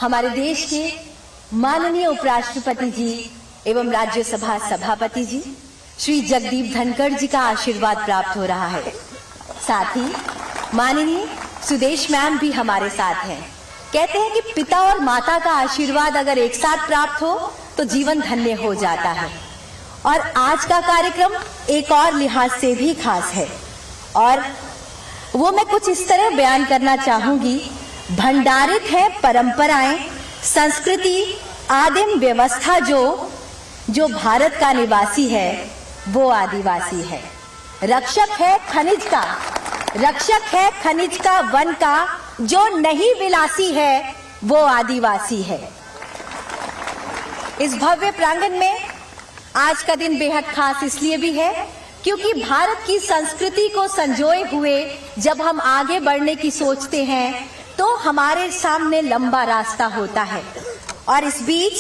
हमारे देश के माननीय उपराष्ट्रपति जी एवं राज्यसभा सभापति जी श्री जगदीप धनखड़ जी का आशीर्वाद प्राप्त हो रहा है। साथ ही माननीय सुदेश मैम भी हमारे साथ हैं। कहते हैं कि पिता और माता का आशीर्वाद अगर एक साथ प्राप्त हो तो जीवन धन्य हो जाता है। और आज का कार्यक्रम एक और लिहाज से भी खास है और वो मैं कुछ इस तरह बयान करना चाहूंगी। भंडारित है परंपराएं, संस्कृति, आदिम व्यवस्था जो भारत का निवासी है वो आदिवासी है। रक्षक है खनिज का वन का, जो नहीं विलासी है वो आदिवासी है। इस भव्य प्रांगण में आज का दिन बेहद खास इसलिए भी है क्योंकि भारत की संस्कृति को संजोए हुए जब हम आगे बढ़ने की सोचते हैं तो हमारे सामने लंबा रास्ता होता है। और इस बीच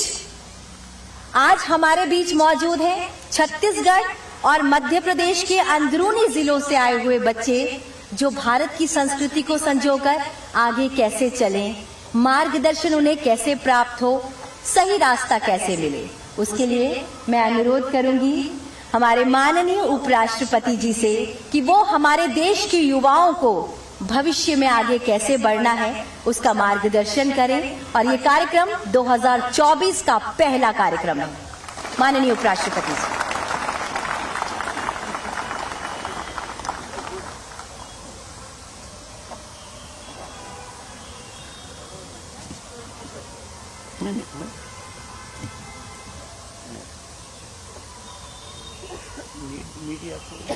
आज हमारे बीच मौजूद हैं छत्तीसगढ़ और मध्य प्रदेश के अंदरूनी जिलों से आए हुए बच्चे जो भारत की संस्कृति को संजोकर आगे कैसे चलें, मार्गदर्शन उन्हें कैसे प्राप्त हो, सही रास्ता कैसे मिले, उसके लिए मैं अनुरोध करूंगी हमारे माननीय उपराष्ट्रपति जी से कि वो हमारे देश के युवाओं को भविष्य में आगे कैसे बढ़ना है उसका मार्गदर्शन करें। और ये कार्यक्रम 2024 का पहला कार्यक्रम है। माननीय उपराष्ट्रपति जी। मीडिया को एक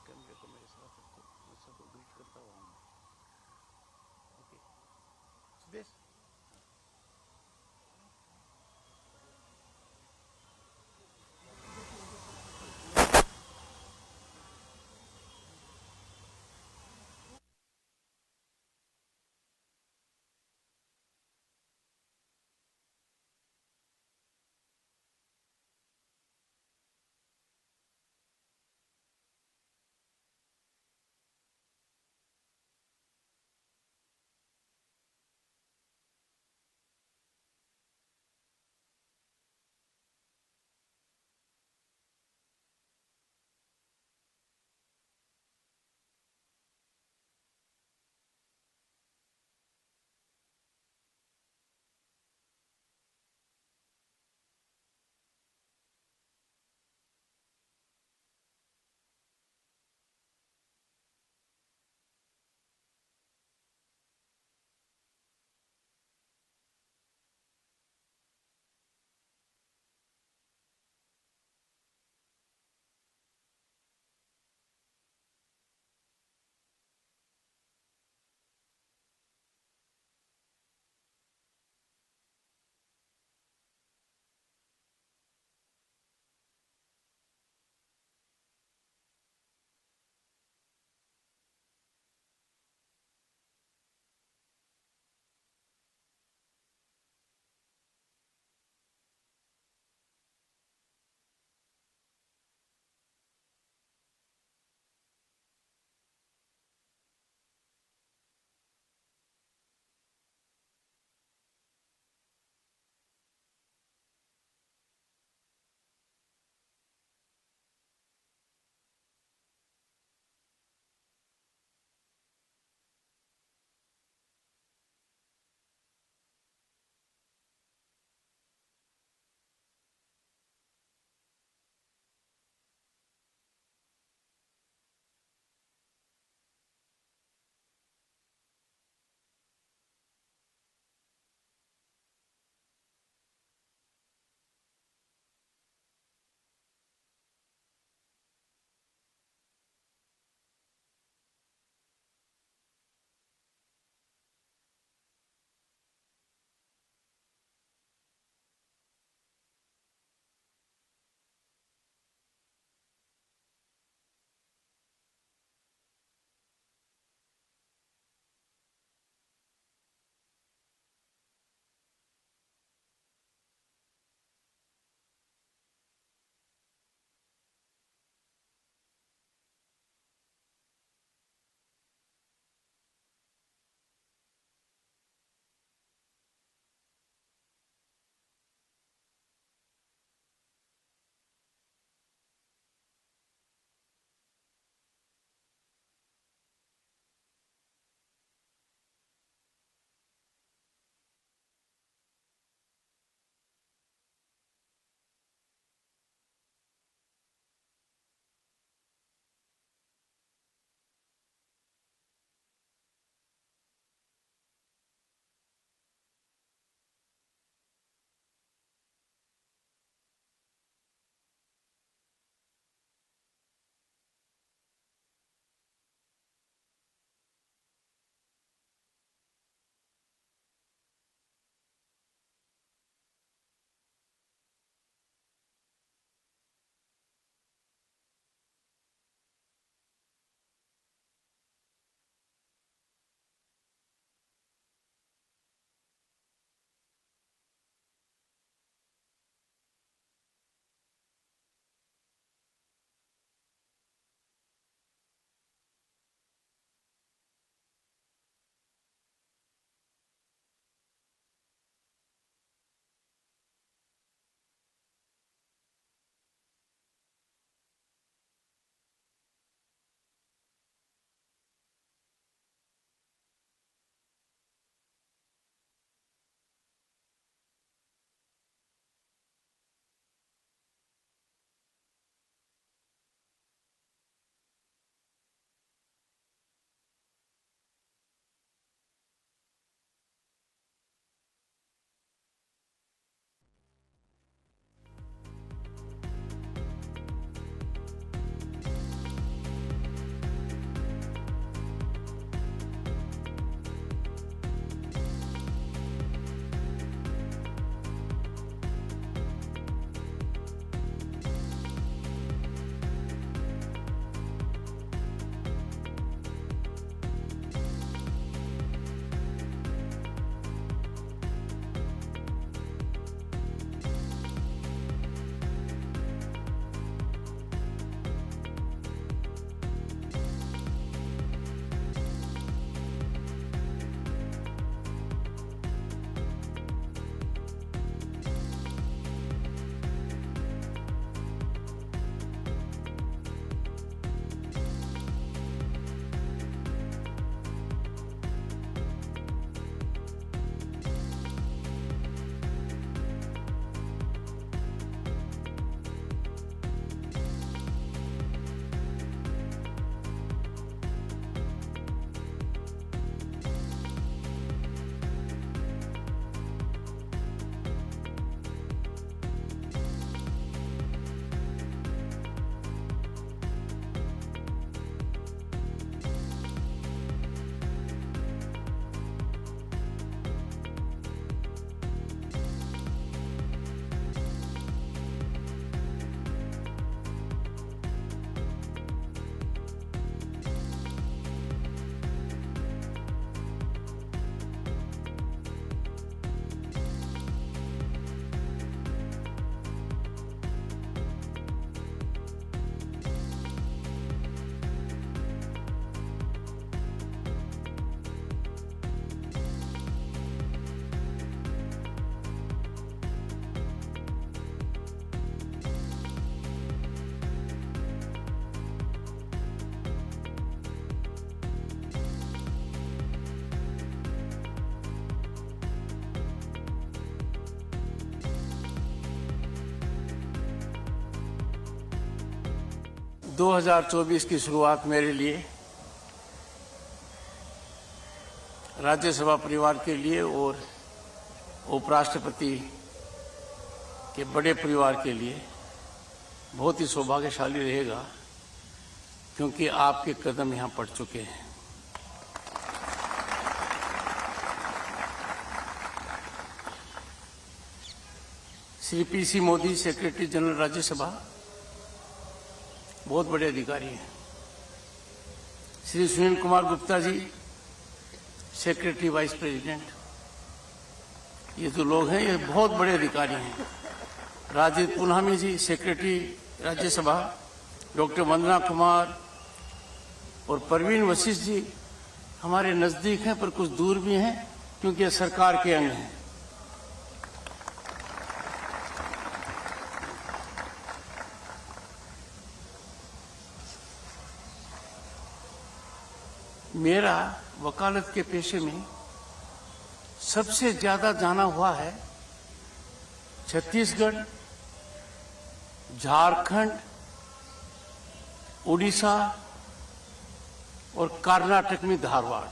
कमरे को मेरे साथ रखो, मैं सबको ग्रीट करता हुआ हूँ। ओके, सुदेश। 2024 की शुरुआत मेरे लिए, राज्यसभा परिवार के लिए और उपराष्ट्रपति के बड़े परिवार के लिए बहुत ही सौभाग्यशाली रहेगा, क्योंकि आपके कदम यहां पड़ चुके हैं। Shri PC Modi, secretary general Rajya Sabha, बहुत बड़े अधिकारी हैं। Shri Sunil Kumar Gupta ji, secretary vice president, ये जो लोग हैं ये बहुत बड़े अधिकारी हैं। राजीव पुनामी जी, सेक्रेटरी राज्यसभा, डॉक्टर वंदना कुमार और परवीन वशिष्ठ जी हमारे नजदीक हैं पर कुछ दूर भी हैं, क्योंकि ये सरकार के अंग हैं। मेरा वकालत के पेशे में सबसे ज्यादा जाना हुआ है छत्तीसगढ़, झारखंड, उड़ीसा और कर्नाटक में धारवाड़।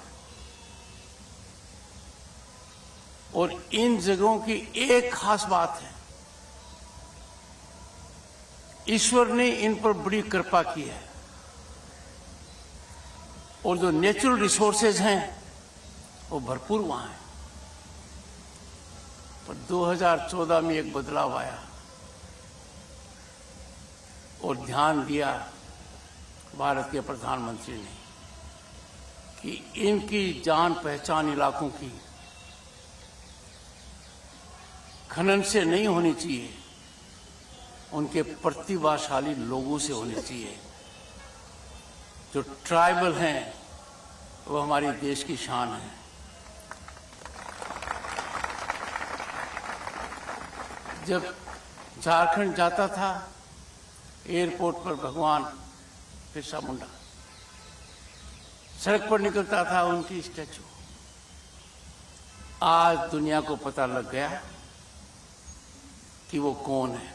और इन जगहों की एक खास बात है, ईश्वर ने इन पर बड़ी कृपा की है और जो नेचुरल रिसोर्सेज हैं वो भरपूर वहां हैं। पर 2014 में एक बदलाव आया और ध्यान दिया भारत के प्रधानमंत्री ने कि इनकी जान पहचान इलाकों की खनन से नहीं होनी चाहिए, उनके प्रतिभाशाली लोगों से होनी चाहिए। जो ट्राइबल हैं वो हमारे देश की शान है। जब झारखंड जाता था एयरपोर्ट पर भगवान बिरसा मुंडा, सड़क पर निकलता था उनकी स्टैचू। आज दुनिया को पता लग गया कि वो कौन है।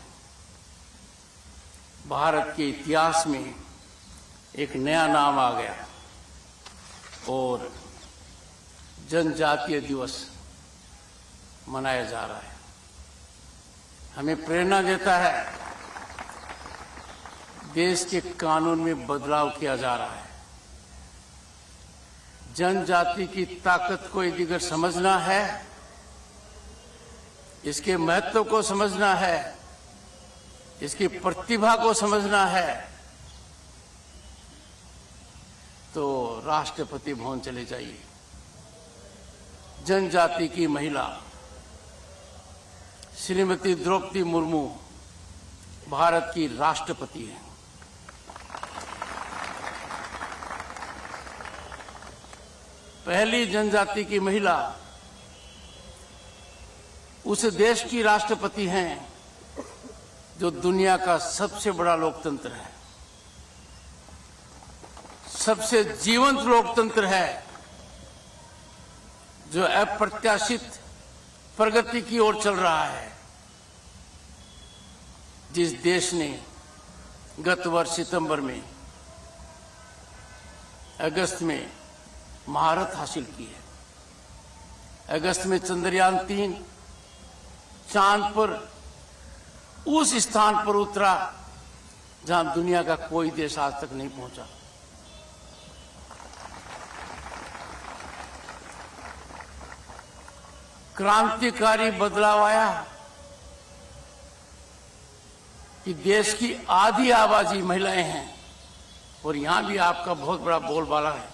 भारत के इतिहास में एक नया नाम आ गया और जनजातीय दिवस मनाया जा रहा है। हमें प्रेरणा देता है, देश के कानून में बदलाव किया जा रहा है। जनजाति की ताकत को यदि अगर समझना है, इसके महत्व को समझना है, इसकी प्रतिभा को समझना है, तो राष्ट्रपति भवन चले जाइए। जनजाति की महिला श्रीमती द्रौपदी मुर्मू भारत की राष्ट्रपति हैं। पहली जनजाति की महिला उस देश की राष्ट्रपति हैं जो दुनिया का सबसे बड़ा लोकतंत्र है, सबसे जीवंत लोकतंत्र है, जो अप्रत्याशित प्रगति की ओर चल रहा है। जिस देश ने गत वर्ष सितंबर में, अगस्त में महारत हासिल की है। अगस्त में चंद्रयान 3 चांद पर उस स्थान पर उतरा जहां दुनिया का कोई देश आज तक नहीं पहुंचा। क्रांतिकारी बदलाव आया कि देश की आधी आबादी महिलाएं हैं और यहां भी आपका बहुत बड़ा बोलबाला है।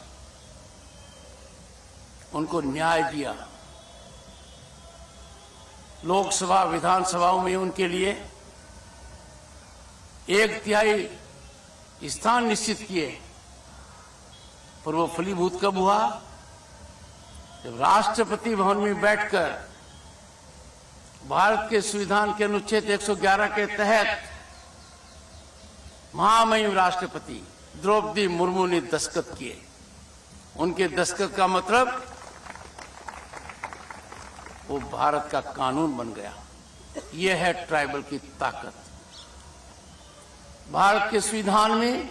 उनको न्याय दिया। लोकसभा, विधानसभाओं में उनके लिए 1/3 स्थान निश्चित किए। पर वो फलीभूत कब हुआ? जब राष्ट्रपति भवन में बैठकर भारत के संविधान के अनुच्छेद 111 के तहत महामहिम राष्ट्रपति द्रौपदी मुर्मू ने दस्तखत किए। उनके दस्तखत का मतलब वो भारत का कानून बन गया। यह है ट्राइबल की ताकत। भारत के संविधान में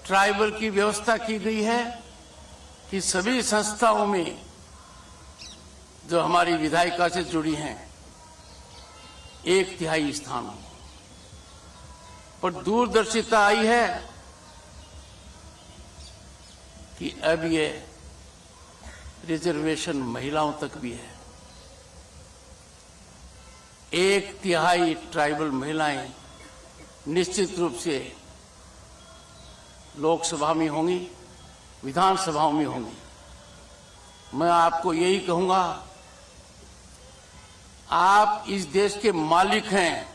ट्राइबल की व्यवस्था की गई है कि सभी संस्थाओं में जो हमारी विधायिका से जुड़ी हैं 1/3 स्थान हो। पर दूरदर्शिता आई है कि अब ये रिजर्वेशन महिलाओं तक भी है। 1/3 ट्राइबल महिलाएं निश्चित रूप से लोकसभा में होंगी, विधानसभाओं में होंगी। मैं आपको यही कहूंगा, आप इस देश के मालिक हैं।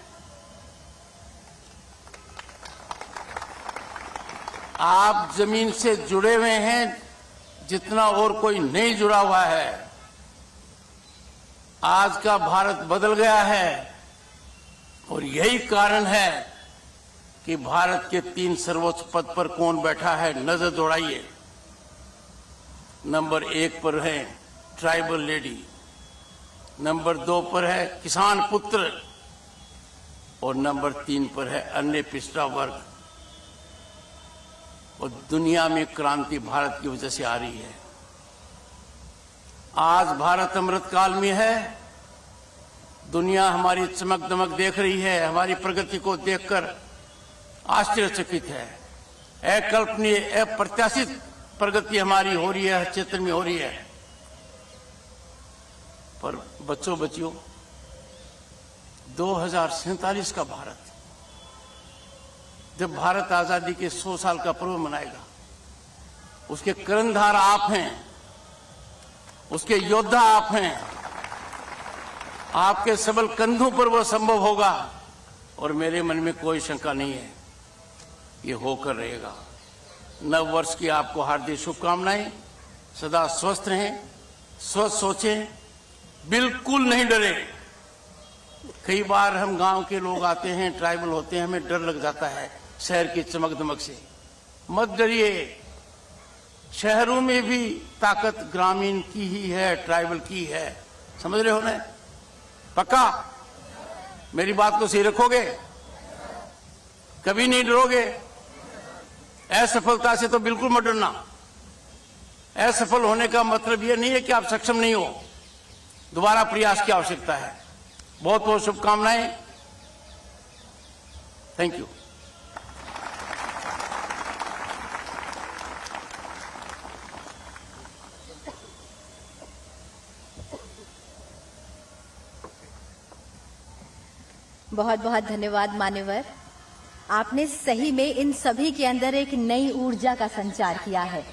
आप जमीन से जुड़े हुए हैं जितना और कोई नहीं जुड़ा हुआ है। आज का भारत बदल गया है और यही कारण है कि भारत के 3 सर्वोच्च पद पर कौन बैठा है, नजर दौड़ाइए। नंबर 1 पर है ट्राइबल लेडी, नंबर 2 पर है किसान पुत्र और नंबर 3 पर है अन्य पिछड़ा वर्ग। और दुनिया में क्रांति भारत की वजह से आ रही है। आज भारत अमृत काल में है। दुनिया हमारी चमक दमक देख रही है, हमारी प्रगति को देखकर आश्चर्यचकित है। अकल्पनीय, अप्रत्याशित प्रगति हमारी हो रही है, हर क्षेत्र में हो रही है। पर बच्चों बच्चियों, 2047 का भारत, जब भारत आजादी के 100 साल का पर्व मनाएगा, उसके कर्णधार आप हैं, उसके योद्धा आप हैं। आपके सबल कंधों पर वो संभव होगा और मेरे मन में कोई शंका नहीं है, ये होकर रहेगा। नव वर्ष की आपको हार्दिक शुभकामनाएं। सदा स्वस्थ रहें, स्वस्थ सोचें, बिल्कुल नहीं डरे। कई बार हम गांव के लोग आते हैं, ट्राइबल होते हैं, हमें डर लग जाता है शहर की चमक दमक से। मत डरिए, शहरों में भी ताकत ग्रामीण की ही है, ट्राइबल की है। समझ रहे हो ना? पक्का मेरी बात को सही रखोगे? कभी नहीं डरोगे? असफलता से तो बिल्कुल मत डरना। असफल होने का मतलब यह नहीं है कि आप सक्षम नहीं हो, दोबारा प्रयास की आवश्यकता है। बहुत बहुत शुभकामनाएं। Thank you. बहुत बहुत धन्यवाद मान्यवर। आपने सही में इन सभी के अंदर एक नई ऊर्जा का संचार किया है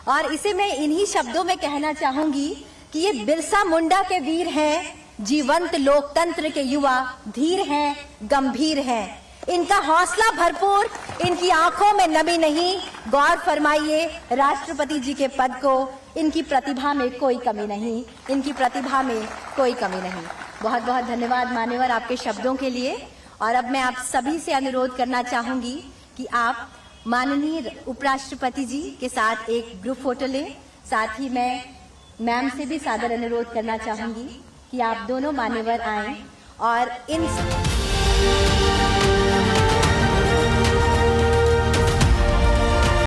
और इसे मैं इन्हीं शब्दों में कहना चाहूंगी कि ये बिरसा मुंडा के वीर हैं, जीवंत लोकतंत्र के युवा, धीर हैं, गंभीर हैं। इनका हौसला भरपूर, इनकी आंखों में नमी नहीं। गौर फरमाइए राष्ट्रपति जी के पद को। इनकी प्रतिभा में कोई कमी नहीं, इनकी प्रतिभा में कोई कमी नहीं। बहुत बहुत धन्यवाद मान्यवर आपके शब्दों के लिए। और अब मैं आप सभी से अनुरोध करना चाहूंगी कि आप माननीय उपराष्ट्रपति जी के साथ एक ग्रुप फोटो लें। साथ ही मैं मैम से भी सादर अनुरोध करना चाहूंगी कि आप दोनों मान्यवर आएं और इन